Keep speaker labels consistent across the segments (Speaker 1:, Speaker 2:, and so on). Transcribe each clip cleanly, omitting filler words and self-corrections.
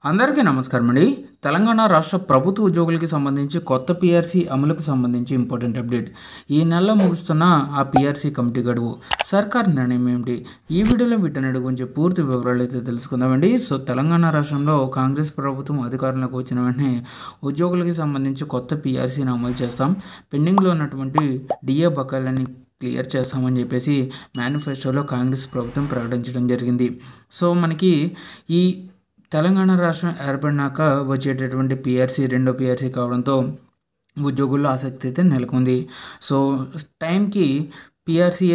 Speaker 1: అందరికీ నమస్కారం అండి. తెలంగాణ రాష్ట్ర ప్రభుత్వ ఉద్యోగులకి సంబంధించి కొత్త పీఆర్సీ అమలుకు సంబంధించి ఇంపార్టెంట్ అప్డేట్. ఈ నెలలో ముగుస్తున్న ఆ పీఆర్సీ కమిటీ గడువు, సర్కార్ నిర్ణయం ఏమిటి, ఈ వీడియోలో వీటన్నిటి గురించి పూర్తి వివరాలు అయితే తెలుసుకుందామండి. సో తెలంగాణ రాష్ట్రంలో కాంగ్రెస్ ప్రభుత్వం అధికారంలోకి వచ్చిన వెంటనే ఉద్యోగులకి సంబంధించి కొత్త పీఆర్సీని అమలు చేస్తాం, పెండింగ్లో ఉన్నటువంటి డిఏ బకాయిలని క్లియర్ చేస్తామని చెప్పేసి మేనిఫెస్టోలో కాంగ్రెస్ ప్రభుత్వం ప్రకటించడం జరిగింది. సో మనకి ఈ తెలంగాణ రాష్ట్రం ఏర్పడినాక వచ్చేటటువంటి పీఆర్సీ రెండో పీఆర్సీ కావడంతో ఉద్యోగుల్లో ఆసక్తి అయితే నెలకొంది. సో టైంకి పీఆర్సీ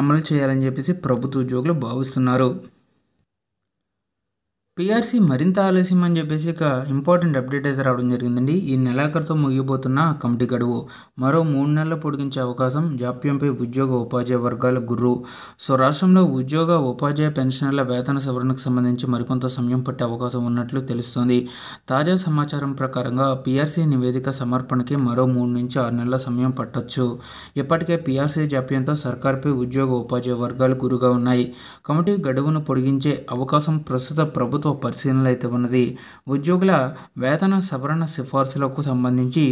Speaker 1: అమలు చేయాలని చెప్పేసి ప్రభుత్వ ఉద్యోగులు భావిస్తున్నారు. పీఆర్సీ మరింత ఆలస్యం అని చెప్పేసి ఇక ఇంపార్టెంట్ అప్డేట్ అయితే రావడం జరిగిందండి. ఈ నెలాఖరుతో ముగిపోతున్న కమిటీ గడువు మరో 3 నెలలు పొడిగించే అవకాశం, జాప్యంపై ఉద్యోగ ఉపాధ్యాయ వర్గాల గుర్రు. సో రాష్ట్రంలో ఉద్యోగ ఉపాధ్యాయ పెన్షనర్ల వేతన సవరణకు సంబంధించి మరికొంత సమయం పట్టే అవకాశం ఉన్నట్లు తెలుస్తోంది. తాజా సమాచారం ప్రకారంగా పీఆర్సీ నివేదిక సమర్పణకి మరో 3 నుంచి 6 నెలల సమయం పట్టొచ్చు. ఇప్పటికే పీఆర్సీ జాప్యంతో సర్కార్పై ఉద్యోగ ఉపాధ్యాయ వర్గాలు గురుగా ఉన్నాయి. కమిటీ గడువును పొడిగించే అవకాశం ప్రస్తుత ప్రభుత్వ పరిశీలనలు అయితే ఉన్నది. ఉద్యోగుల వేతన సవరణ సిఫార్సులకు సంబంధించి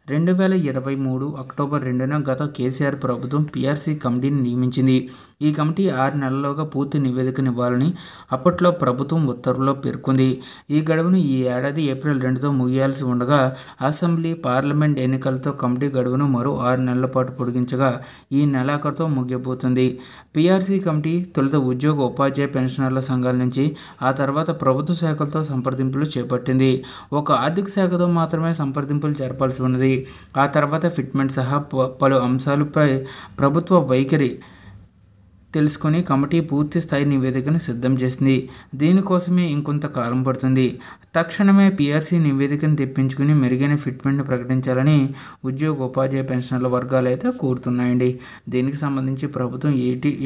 Speaker 1: 2023 అక్టోబర్ 2న గత కేసీఆర్ ప్రభుత్వం పీఆర్సీ కమిటీని నియమించింది. ఈ కమిటీ 6 నెలల్లోగా పూర్తి నివేదికనివ్వాలని అప్పట్లో ప్రభుత్వం ఉత్తర్వుల్లో పేర్కొంది. ఈ గడువును ఈ ఏడాది ఏప్రిల్ 2తో ముగియాల్సి ఉండగా అసెంబ్లీ, పార్లమెంట్ ఎన్నికలతో కమిటీ గడువును మరో 6 నెలల పాటు పొడిగించగా ఈ నెలాఖరుతో ముగియబోతుంది. పీఆర్సీ కమిటీ తొలుత ఉద్యోగ ఉపాధ్యాయ పెన్షనర్ల సంఘాల నుంచి, ఆ తర్వాత ప్రభుత్వ శాఖలతో సంప్రదింపులు చేపట్టింది. ఒక ఆర్థిక శాఖతో మాత్రమే సంప్రదింపులు జరపాల్సి ఉన్నది. ఆ తర్వాత ఫిట్మెంట్ సహా పలు అంశాలపై ప్రభుత్వ వైఖరి తెలుసుకొని కమిటీ పూర్తి స్థాయి నివేదికను సిద్ధం చేసింది. దీనికోసమే ఇంకొంత కాలం పడుతుంది. తక్షణమే పీఆర్సీ నివేదికను తెప్పించుకుని మెరుగైన ఫిట్మెంట్ను ప్రకటించాలని ఉద్యోగ ఉపాధ్యాయ పెన్షనర్ల వర్గాలు అయితే కోరుతున్నాయండి. దీనికి సంబంధించి ప్రభుత్వం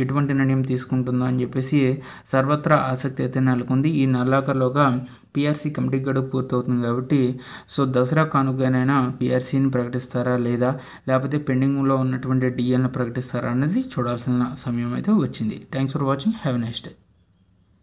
Speaker 1: ఎటువంటి నిర్ణయం తీసుకుంటుందో అని చెప్పేసి సర్వత్రా ఆసక్తి అయితే నెలకొంది. ఈ నెలాఖరులోగా పీఆర్సీ కమిటీ గడువు పూర్తవుతుంది కాబట్టి సో దసరా కానుకనైనా పీఆర్సీని ప్రకటిస్తారా లేదా, లేకపోతే పెండింగ్లో ఉన్నటువంటి డిఎల్ని ప్రకటిస్తారా అనేది చూడాల్సిన సమయం అయితే వచ్చింది. Thanks for watching. Have a nice day.